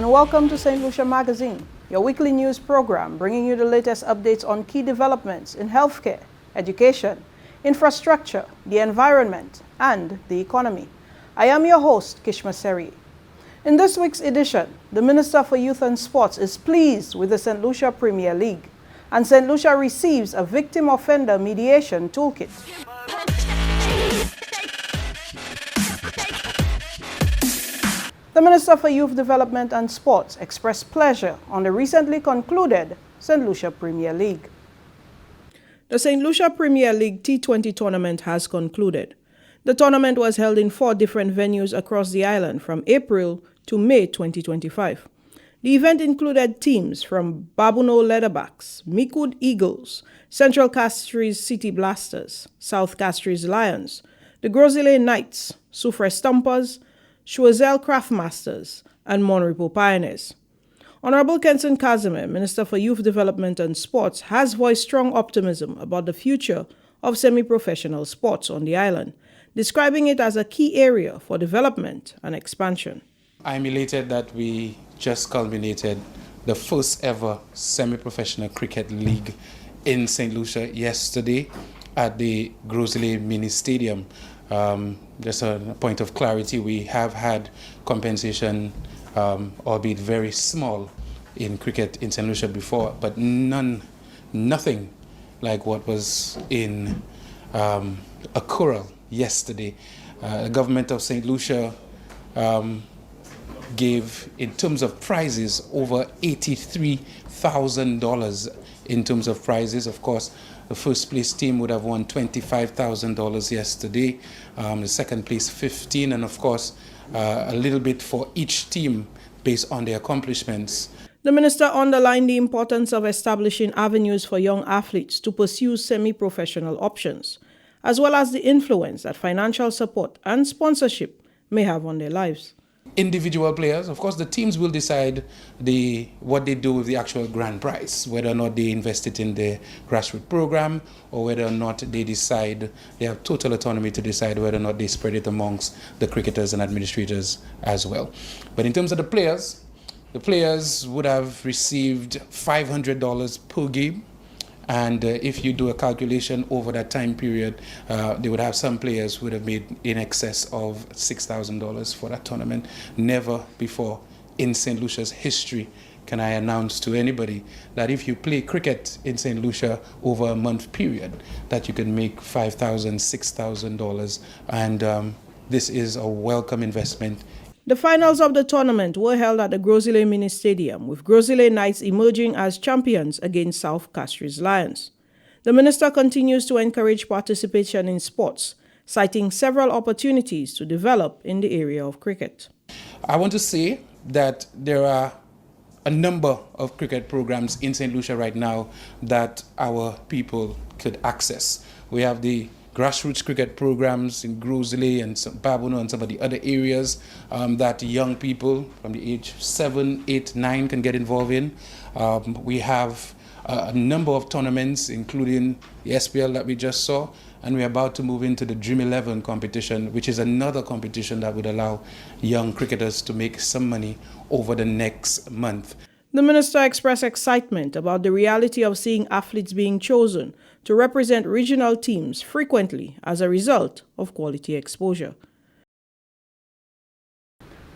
and welcome to St. Lucia Magazine, your weekly news program bringing you the latest updates on key developments in healthcare, education, infrastructure, the environment, and the economy. I am your host, Kishma Seri. In this week's edition, the Minister for Youth and Sports is pleased with the St. Lucia Premier League, and St. Lucia receives a victim offender mediation toolkit. The Minister for Youth Development and Sports expressed pleasure on the recently concluded St. Lucia Premier League. The St. Lucia Premier League T20 tournament has concluded. The tournament was held in 4 different venues across the island from April to May 2025. The event included teams from Babuno Leatherbacks, Mikud Eagles, Central Castries City Blasters, South Castries Lions, the Grosile Knights, Soufre Stumpers, Choiseul Craftmasters, and Monrepo Pioneers. Honorable Kenson Casimir, Minister for Youth Development and Sports, has voiced strong optimism about the future of semi-professional sports on the island, describing it as a key area for development and expansion. I'm elated that we just culminated the first ever semi-professional cricket league in St. Lucia yesterday at the Grosile Mini Stadium. Just a point of clarity, we have had compensation, albeit very small, in cricket in St. Lucia before, but nothing like what was in Akural yesterday. The government of St. Lucia gave, in terms of prizes, over $83,000 in terms of prizes. Of course, the first place team would have won $25,000 yesterday, the second place $15,000, and of course a little bit for each team based on their accomplishments. The minister underlined the importance of establishing avenues for young athletes to pursue semi-professional options, as well as the influence that financial support and sponsorship may have on their lives. Individual players, of course, the teams will decide what they do with the actual grand prize, whether or not they invest it in the grassroots program or whether or not they decide, they have total autonomy to decide whether or not they spread it amongst the cricketers and administrators as well. But in terms of the players would have received $500 per game. And if you do a calculation over that time period, they would have some players who would have made in excess of $6,000 for that tournament. Never before in St. Lucia's history can I announce to anybody that if you play cricket in St. Lucia over a month period, that you can make $5,000, $6,000. And this is a welcome investment. The finals of the tournament were held at the Grosile Mini Stadium, with Grosile Knights emerging as champions against South Castries Lions. The minister continues to encourage participation in sports, citing several opportunities to develop in the area of cricket. I want to say that there are a number of cricket programs in St. Lucia right now that our people could access. We have the grassroots cricket programs in Grosile and Babuno and some of the other areas that young people from the age 7, 8, 9 can get involved in. We have a number of tournaments, including the SPL that we just saw, and we're about to move into the Dream 11 competition, which is another competition that would allow young cricketers to make some money over the next month. The minister expressed excitement about the reality of seeing athletes being chosen to represent regional teams frequently as a result of quality exposure.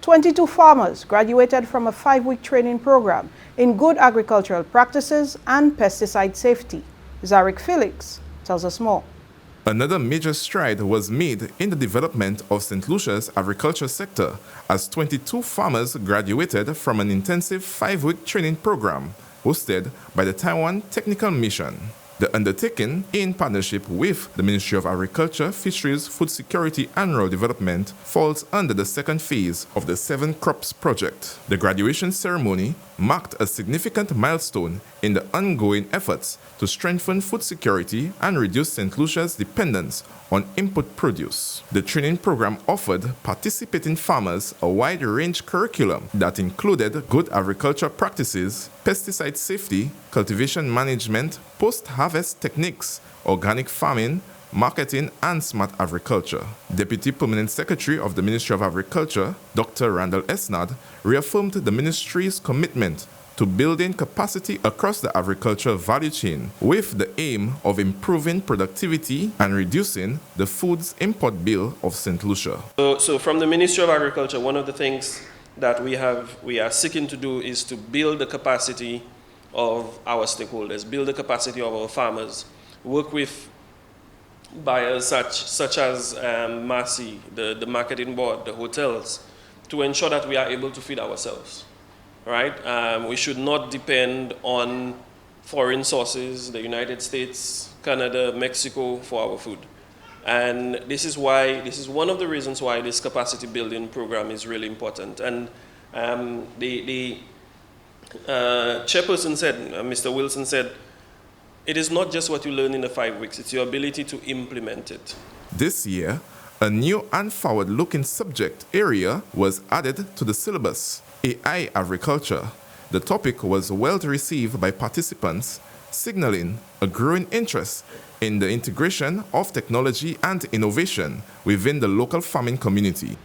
22 farmers graduated from a 5-week training program in good agricultural practices and pesticide safety. Zarek Felix tells us more. Another major stride was made in the development of St. Lucia's agriculture sector as 22 farmers graduated from an intensive 5-week training program hosted by the Taiwan Technical Mission. The undertaking, in partnership with the Ministry of Agriculture, Fisheries, Food Security and Rural Development, falls under the second phase of the 7 Crops project. The graduation ceremony marked a significant milestone in the ongoing efforts to strengthen food security and reduce St. Lucia's dependence on import produce. The training program offered participating farmers a wide-range curriculum that included good agriculture practices, pesticide safety, cultivation management, post-harvest techniques, organic farming, marketing, and smart agriculture. Deputy Permanent Secretary of the Ministry of Agriculture, Dr. Randall Esnad, reaffirmed the ministry's commitment to building capacity across the agriculture value chain with the aim of improving productivity and reducing the foods import bill of St. Lucia. So from the Ministry of Agriculture, one of the things that we are seeking to do is to build the capacity of our stakeholders, build the capacity of our farmers, work with buyers such as Massey, the marketing board, the hotels, to ensure that we are able to feed ourselves. Right? We should not depend on foreign sources, the United States, Canada, Mexico, for our food. And this is one of the reasons why this capacity building program is really important. And the chairperson said, Mr. Wilson said, it is not just what you learn in the 5 weeks, it's your ability to implement it. This year, a new and forward-looking subject area was added to the syllabus: AI agriculture. The topic was well received by participants, signaling a growing interest in the integration of technology and innovation within the local farming community.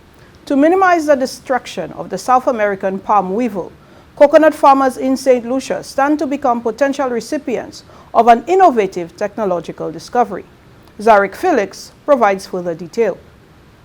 To minimize the destruction of the South American palm weevil, coconut farmers in St. Lucia stand to become potential recipients of an innovative technological discovery. Zarek Felix provides further detail.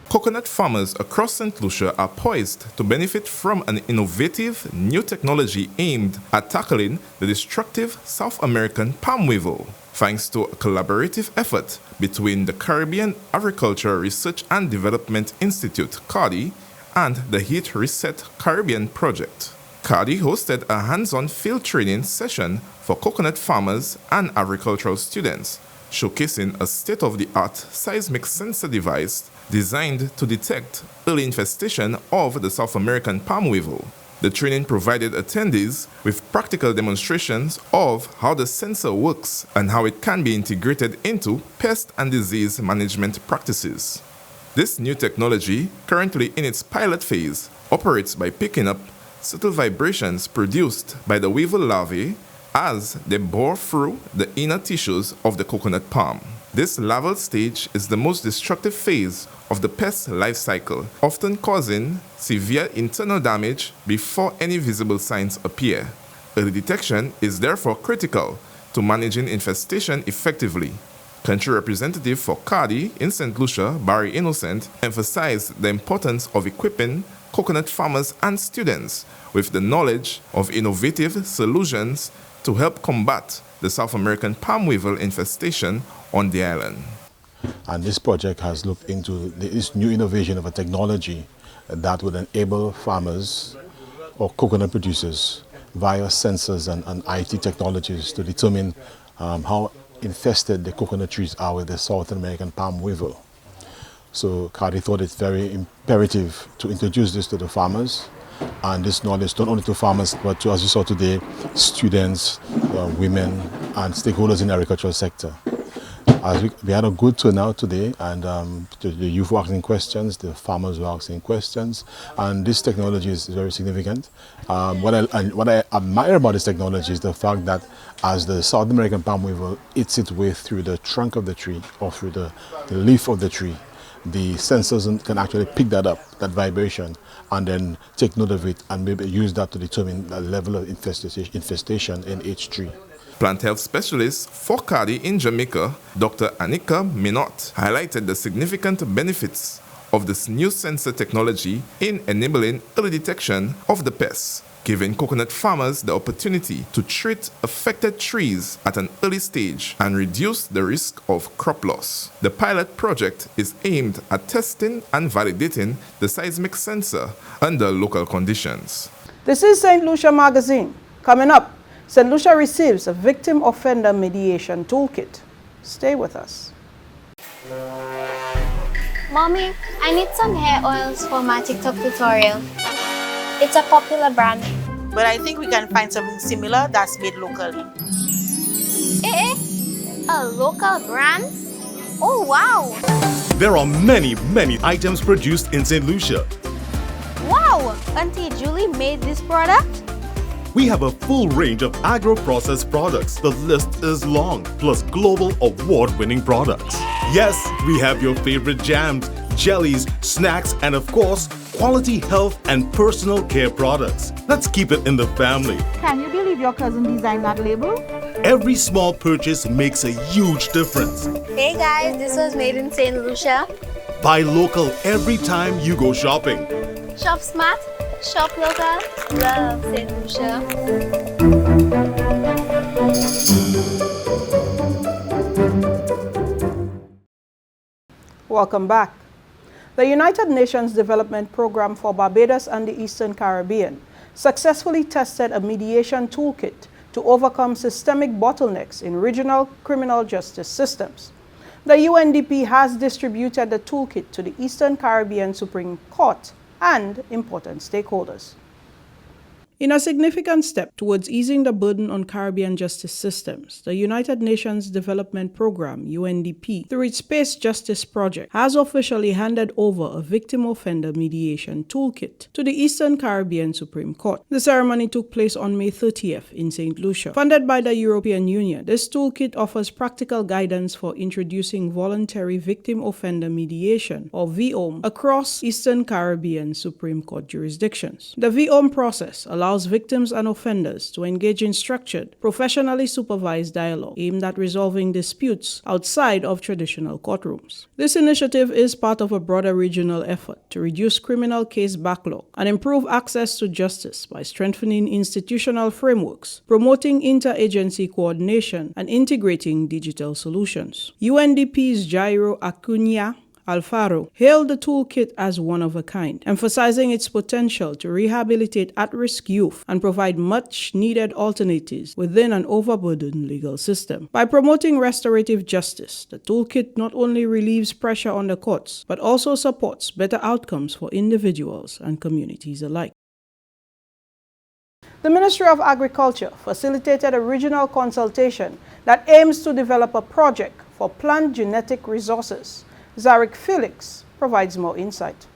Coconut farmers across St. Lucia are poised to benefit from an innovative new technology aimed at tackling the destructive South American palm weevil, thanks to a collaborative effort between the Caribbean Agricultural Research and Development Institute, CARDI, and the Heat Reset Caribbean Project. CARDI hosted a hands-on field training session for coconut farmers and agricultural students, showcasing a state-of-the-art seismic sensor device designed to detect early infestation of the South American palm weevil. The training provided attendees with practical demonstrations of how the sensor works and how it can be integrated into pest and disease management practices. This new technology, currently in its pilot phase, operates by picking up subtle vibrations produced by the weevil larvae as they bore through the inner tissues of the coconut palm. This larval stage is the most destructive phase of the pest life cycle, often causing severe internal damage before any visible signs appear. Early detection is therefore critical to managing infestation effectively. Country representative for CARDI in St. Lucia, Barry Innocent, emphasized the importance of equipping coconut farmers and students with the knowledge of innovative solutions to help combat the South American palm weevil infestation on the island. And this project has looked into this new innovation of a technology that would enable farmers or coconut producers via sensors and IT technologies to determine how infested the coconut trees are with the South American palm weevil. So CARDI thought it's very imperative to introduce this to the farmers, and this knowledge not only to farmers but to, as you saw today, students, women and stakeholders in the agricultural sector. As we had a good turnout today, and the youth were asking questions, the farmers were asking questions, and this technology is very significant. What I admire about this technology is the fact that as the South American palm weevil eats its way through the trunk of the tree or through the leaf of the tree, the sensors can actually pick that up, that vibration, and then take note of it and maybe use that to determine the level of infestation in each tree. Plant health specialist for CARDI in Jamaica, Dr. Anika Minot, highlighted the significant benefits of this new sensor technology in enabling early detection of the pests, giving coconut farmers the opportunity to treat affected trees at an early stage and reduce the risk of crop loss. The pilot project is aimed at testing and validating the seismic sensor under local conditions. This is St. Lucia Magazine. Coming up, St. Lucia receives a victim offender mediation toolkit. Stay with us. Mommy, I need some hair oils for my TikTok tutorial. It's a popular brand. But I think we can find something similar that's made locally. A local brand? Oh, wow! There are many items produced in St. Lucia. Wow! Auntie Julie made this product? We have a full range of agro-processed products. The list is long, plus global award-winning products. Yes, we have your favorite jams, jellies, snacks, and of course, quality health and personal care products. Let's keep it in the family. Can you believe your cousin designed that label? Every small purchase makes a huge difference. Hey guys, this was made in St. Lucia. Buy local every time you go shopping. Shop smart, shop local, love St. Lucia. Welcome back. The United Nations Development Programme for Barbados and the Eastern Caribbean successfully tested a mediation toolkit to overcome systemic bottlenecks in regional criminal justice systems. The UNDP has distributed the toolkit to the Eastern Caribbean Supreme Court and important stakeholders. In a significant step towards easing the burden on Caribbean justice systems, the United Nations Development Programme, UNDP, through its Space Justice Project, has officially handed over a victim offender mediation toolkit to the Eastern Caribbean Supreme Court. The ceremony took place on May 30th in St. Lucia. Funded by the European Union, this toolkit offers practical guidance for introducing voluntary victim offender mediation, or VOM, across Eastern Caribbean Supreme Court jurisdictions. The VOM process allows victims and offenders to engage in structured, professionally supervised dialogue aimed at resolving disputes outside of traditional courtrooms. This initiative is part of a broader regional effort to reduce criminal case backlog and improve access to justice by strengthening institutional frameworks, promoting interagency coordination, and integrating digital solutions. UNDP's Jairo Acuna Alfaro hailed the toolkit as one of a kind, emphasizing its potential to rehabilitate at-risk youth and provide much-needed alternatives within an overburdened legal system. By promoting restorative justice, the toolkit not only relieves pressure on the courts, but also supports better outcomes for individuals and communities alike. The Ministry of Agriculture facilitated a regional consultation that aims to develop a project for plant genetic resources. Zarek Felix provides more insight.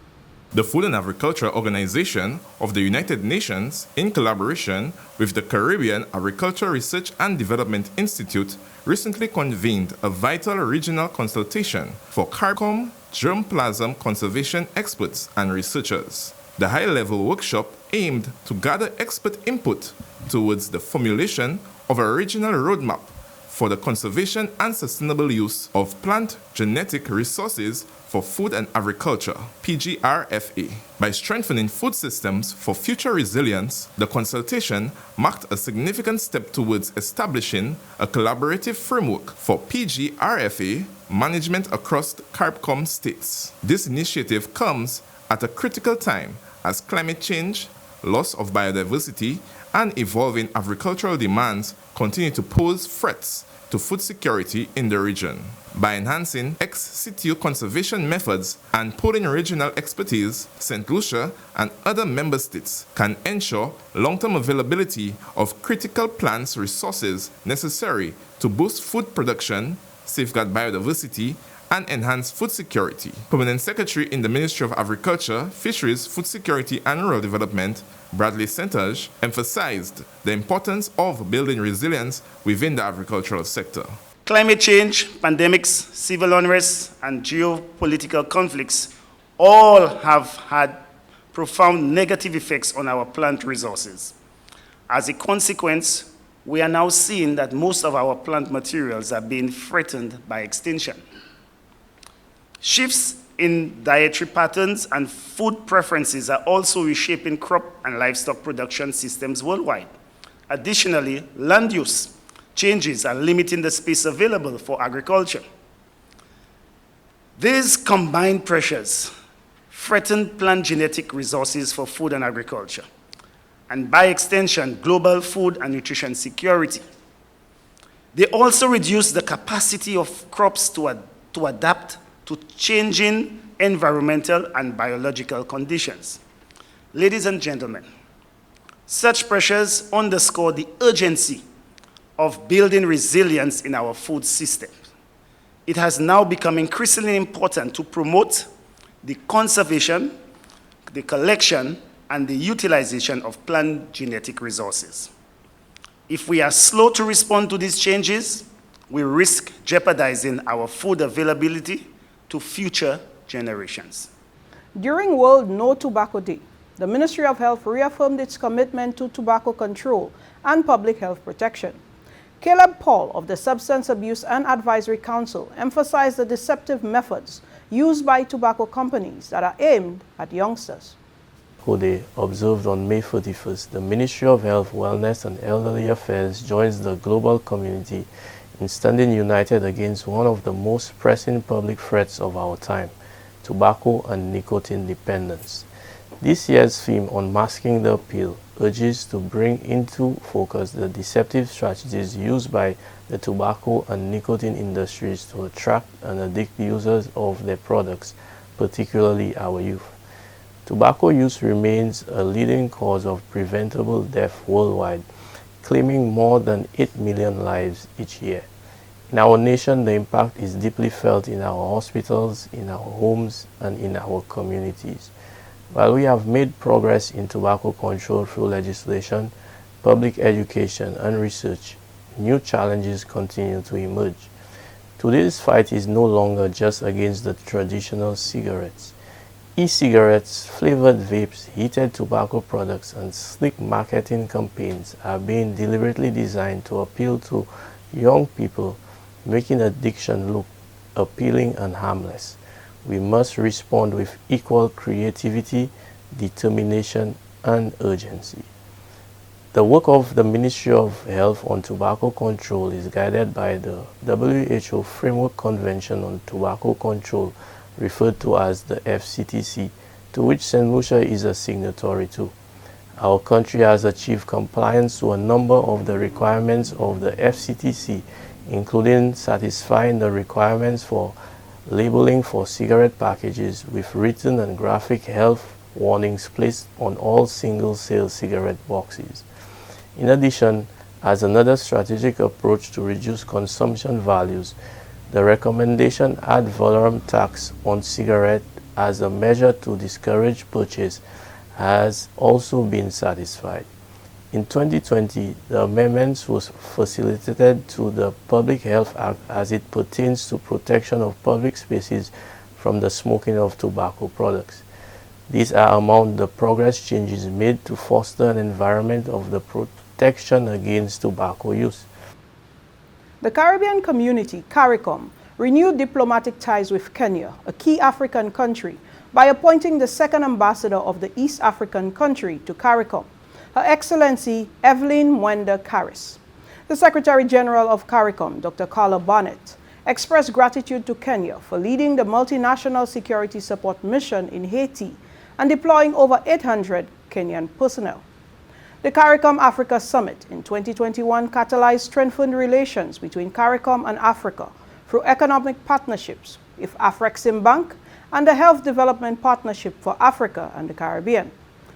The Food and Agriculture Organization of the United Nations, in collaboration with the Caribbean Agriculture Research and Development Institute, recently convened a vital regional consultation for CARICOM germplasm conservation experts and researchers. The high-level workshop aimed to gather expert input towards the formulation of a regional roadmap for the conservation and sustainable use of plant genetic resources for food and agriculture, PGRFA. By strengthening food systems for future resilience, the consultation marked a significant step towards establishing a collaborative framework for PGRFA management across the CARICOM states. This initiative comes at a critical time as climate change, loss of biodiversity, and evolving agricultural demands continue to pose threats to food security in the region. By enhancing ex situ conservation methods and pooling regional expertise, St. Lucia and other member states can ensure long-term availability of critical plant resources necessary to boost food production, safeguard biodiversity, and enhance food security. Permanent Secretary in the Ministry of Agriculture, Fisheries, Food Security and Rural Development, Bradley Sentage, emphasized the importance of building resilience within the agricultural sector. Climate change, pandemics, civil unrest, and geopolitical conflicts all have had profound negative effects on our plant resources. As a consequence, we are now seeing that most of our plant materials are being threatened by extinction. Shifts in dietary patterns and food preferences are also reshaping crop and livestock production systems worldwide. Additionally, land use changes are limiting the space available for agriculture. These combined pressures threaten plant genetic resources for food and agriculture, and by extension, global food and nutrition security. They also reduce the capacity of crops to adapt to changing environmental and biological conditions. Ladies and gentlemen, such pressures underscore the urgency of building resilience in our food system. It has now become increasingly important to promote the conservation, the collection, and the utilization of plant genetic resources. If we are slow to respond to these changes, we risk jeopardizing our food availability to future generations. During World No Tobacco Day, the Ministry of Health reaffirmed its commitment to tobacco control and public health protection. Caleb Paul of the Substance Abuse and Advisory Council emphasized the deceptive methods used by tobacco companies that are aimed at youngsters. Day observed on May 31st, the Ministry of Health, Wellness and Elderly Affairs joins the global community in standing united against one of the most pressing public threats of our time, tobacco and nicotine dependence. This year's theme, Unmasking the Appeal, urges to bring into focus the deceptive strategies used by the tobacco and nicotine industries to attract and addict users of their products, particularly our youth. Tobacco use remains a leading cause of preventable death worldwide, claiming more than 8 million lives each year. In our nation, the impact is deeply felt in our hospitals, in our homes, and in our communities. While we have made progress in tobacco control through legislation, public education, and research, new challenges continue to emerge. Today's fight is no longer just against the traditional cigarettes. E-cigarettes, flavored vapes, heated tobacco products, and slick marketing campaigns are being deliberately designed to appeal to young people, making addiction look appealing and harmless. We must respond with equal creativity, determination, and urgency. The work of the Ministry of Health on tobacco control is guided by the WHO Framework Convention on Tobacco Control, referred to as the FCTC, to which St. Lucia is a signatory to. Our country has achieved compliance to a number of the requirements of the FCTC, including satisfying the requirements for labeling for cigarette packages with written and graphic health warnings placed on all single-sale cigarette boxes. In addition, as another strategic approach to reduce consumption values, the recommendation ad valorem tax on cigarette as a measure to discourage purchase has also been satisfied. In 2020, the amendments was facilitated to the Public Health Act as it pertains to protection of public spaces from the smoking of tobacco products. These are among the progress changes made to foster an environment of the protection against tobacco use. The Caribbean community, CARICOM, renewed diplomatic ties with Kenya, a key African country, by appointing the second ambassador of the East African country to CARICOM, Her Excellency Evelyn Mwenda Karis. The Secretary General of CARICOM, Dr. Carla Barnett, expressed gratitude to Kenya for leading the multinational security support mission in Haiti and deploying over 800 Kenyan personnel. The CARICOM Africa Summit in 2021 catalyzed strengthened relations between CARICOM and Africa through economic partnerships with Afrexim Bank and the Health Development Partnership for Africa and the Caribbean.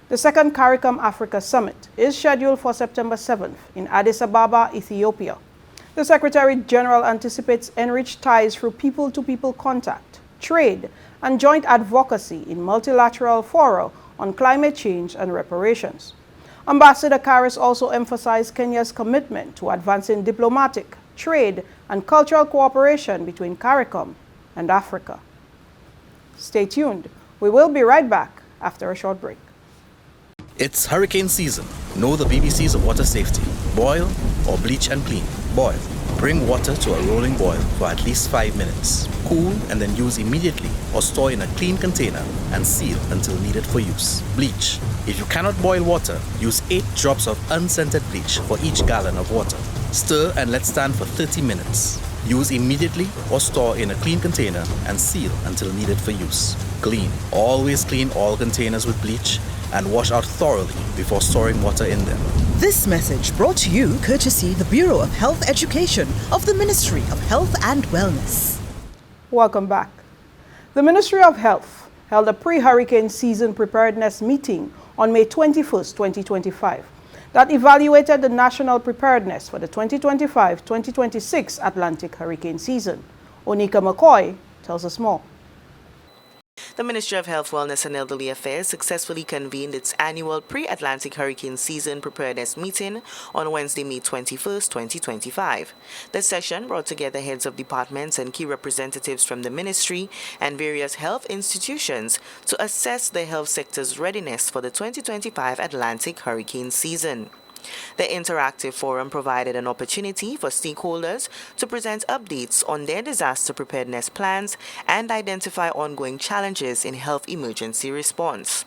The second CARICOM Africa Summit is scheduled for September 7th in Addis Ababa, Ethiopia. The Secretary General anticipates enriched ties through people-to-people contact, trade, and joint advocacy in multilateral fora on climate change and reparations. Ambassador Karis also emphasized Kenya's commitment to advancing diplomatic, trade, and cultural cooperation between CARICOM and Africa. Stay tuned. We will be right back after a short break. It's hurricane season. Know the BBCs of water safety. Boil or bleach and clean. Boil. Bring water to a rolling boil for at least 5 minutes. Cool and then use immediately or store in a clean container and seal until needed for use. Bleach. If you cannot boil water, use 8 drops of unscented bleach for each gallon of water. Stir and let stand for 30 minutes. Use immediately or store in a clean container and seal until needed for use. Clean. Always clean all containers with bleach and wash out thoroughly before storing water in them. This message brought to you courtesy the Bureau of Health Education of the Ministry of Health and Wellness. Welcome back. The Ministry of Health held a pre-hurricane season preparedness meeting on May 21st, 2025 that evaluated the national preparedness for the 2025-2026 Atlantic hurricane season. Onika McCoy tells us more. The Ministry of Health, Wellness and Elderly Affairs successfully convened its annual pre-Atlantic hurricane season preparedness meeting on Wednesday, May 21st, 2025. The session brought together heads of departments and key representatives from the ministry and various health institutions to assess the health sector's readiness for the 2025 Atlantic hurricane season. The interactive forum provided an opportunity for stakeholders to present updates on their disaster preparedness plans and identify ongoing challenges in health emergency response.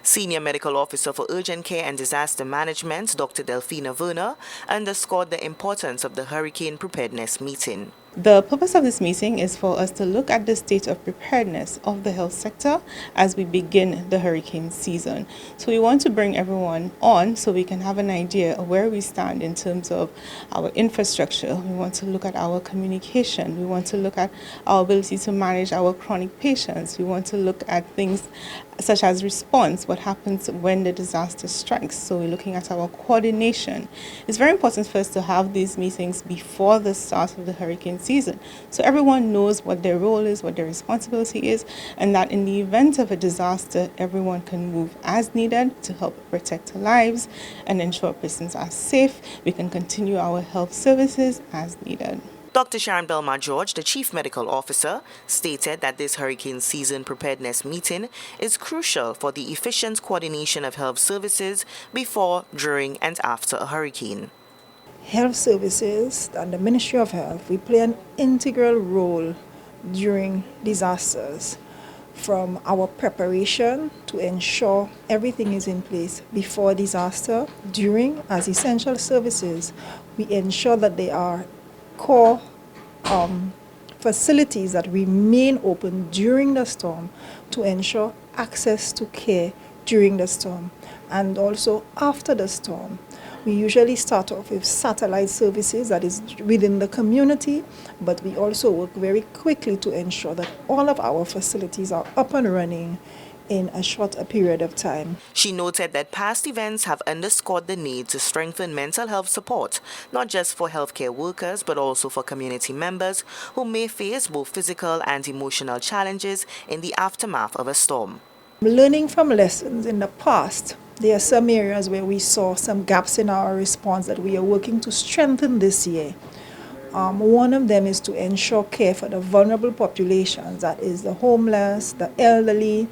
Senior Medical Officer for Urgent Care and Disaster Management, Dr. Delphina Werner, underscored the importance of the hurricane preparedness meeting. The purpose of this meeting is for us to look at the state of preparedness of the health sector as we begin the hurricane season. So we want to bring everyone on so we can have an idea of where we stand in terms of our infrastructure. We want to look at our communication. We want to look at our ability to manage our chronic patients. We want to look at things such as response, what happens when the disaster strikes. So we're looking at our coordination. It's very important for us to have these meetings before the start of the hurricane season, so everyone knows what their role is, what their responsibility is, and that in the event of a disaster, everyone can move as needed to help protect lives and ensure persons are safe. We can continue our health services as needed. Dr. Sharon Belmar-George, the Chief Medical Officer, stated that this hurricane season preparedness meeting is crucial for the efficient coordination of health services before, during, and after a hurricane. Health services and the Ministry of Health, we play an integral role during disasters, from our preparation to ensure everything is in place before disaster. During, as essential services, we ensure that they are core facilities that remain open during the storm to ensure access to care during the storm. And also after the storm, we usually start off with satellite services that is within the community, but we also work very quickly to ensure that all of our facilities are up and running in a short period of time. She noted that past events have underscored the need to strengthen mental health support, not just for healthcare workers, but also for community members who may face both physical and emotional challenges in the aftermath of a storm. Learning from lessons in the past, there are some areas where we saw some gaps in our response that we are working to strengthen this year. One of them is to ensure care for the vulnerable populations, that is the homeless, the elderly,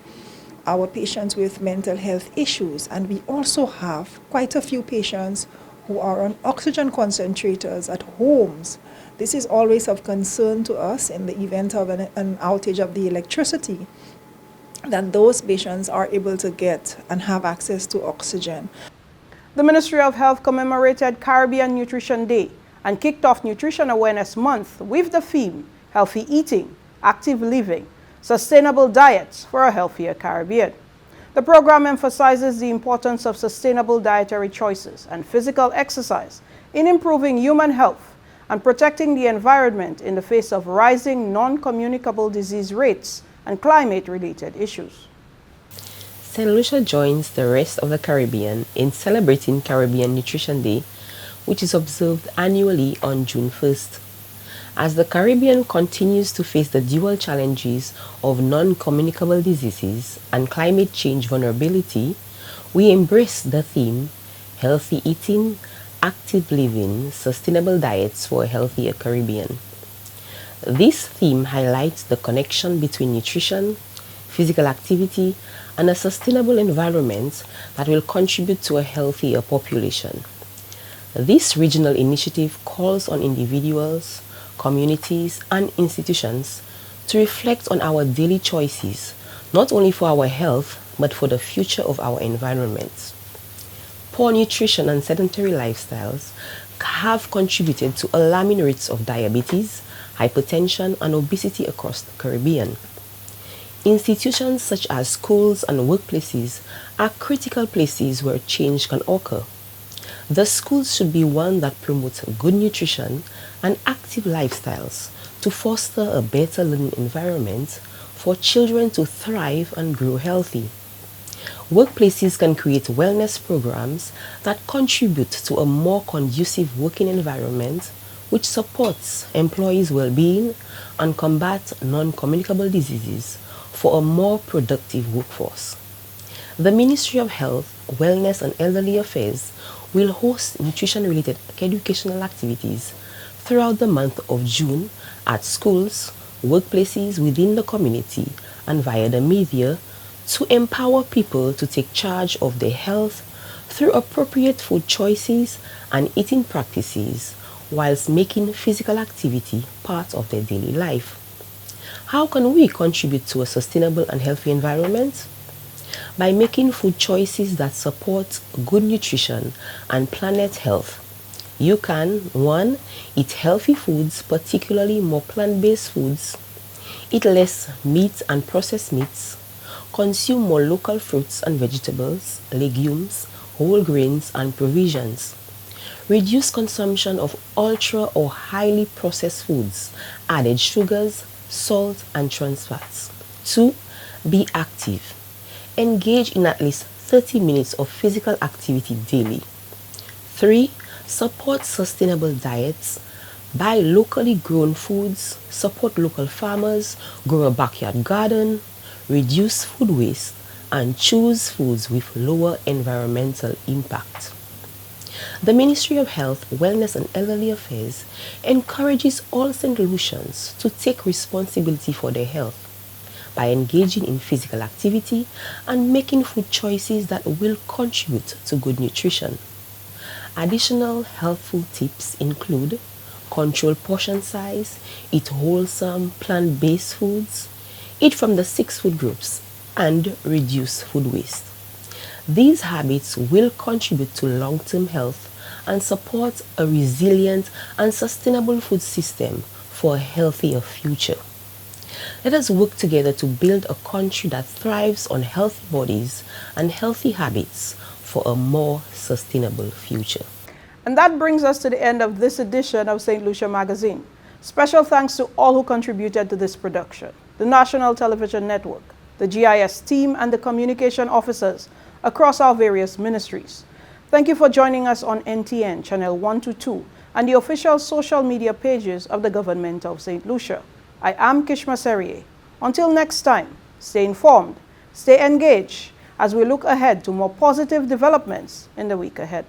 our patients with mental health issues. And we also have quite a few patients who are on oxygen concentrators at homes. This is always of concern to us in the event of an outage of the electricity, that those patients are able to get and have access to oxygen. The Ministry of Health commemorated Caribbean Nutrition Day and kicked off Nutrition Awareness Month with the theme, Healthy Eating, Active Living, Sustainable Diets for a Healthier Caribbean. The program emphasizes the importance of sustainable dietary choices and physical exercise in improving human health and protecting the environment in the face of rising non-communicable disease rates and climate-related issues. St. Lucia joins the rest of the Caribbean in celebrating Caribbean Nutrition Day, which is observed annually on June 1st. As the Caribbean continues to face the dual challenges of non-communicable diseases and climate change vulnerability, we embrace the theme, Healthy Eating, Active Living, Sustainable Diets for a Healthier Caribbean. This theme highlights the connection between nutrition, physical activity, and a sustainable environment that will contribute to a healthier population. This regional initiative calls on individuals, communities, and institutions to reflect on our daily choices, not only for our health, but for the future of our environment. Poor nutrition and sedentary lifestyles have contributed to alarming rates of diabetes, hypertension, and obesity across the Caribbean. Institutions such as schools and workplaces are critical places where change can occur. The schools should be one that promotes good nutrition and active lifestyles to foster a better learning environment for children to thrive and grow healthy. Workplaces can create wellness programs that contribute to a more conducive working environment which supports employees' well-being and combats non-communicable diseases for a more productive workforce. The Ministry of Health, Wellness and Elderly Affairs will host nutrition-related educational activities throughout the month of June at schools, workplaces within the community, and via the media to empower people to take charge of their health through appropriate food choices and eating practices whilst making physical activity part of their daily life. How can we contribute to a sustainable and healthy environment? By making food choices that support good nutrition and planet health. You can 1. Eat healthy foods, particularly more plant-based foods. Eat less meat and processed meats. Consume more local fruits and vegetables, legumes, whole grains and provisions. Reduce consumption of ultra or highly processed foods, added sugars, salt and trans fats. 2. Be active. Engage in at least 30 minutes of physical activity daily. 3. Support sustainable diets. Buy locally grown foods, support local farmers, grow a backyard garden, reduce food waste, and choose foods with lower environmental impact. The Ministry of Health, Wellness and Elderly Affairs encourages all St. Lucians to take responsibility for their health by engaging in physical activity and making food choices that will contribute to good nutrition. Additional healthful tips include control portion size, eat wholesome plant-based foods, eat from the 6 food groups, and reduce food waste. These habits will contribute to long-term health and support a resilient and sustainable food system for a healthier future. Let us work together to build a country that thrives on healthy bodies and healthy habits for a more sustainable future. And that brings us to the end of this edition of St. Lucia Magazine. Special thanks to all who contributed to this production: the National Television Network, the GIS team, and the communication officers across our various ministries. Thank you for joining us on NTN Channel 122 and the official social media pages of the Government of St. Lucia. I am Kishma Serie. Until next time, stay informed, stay engaged as we look ahead to more positive developments in the week ahead.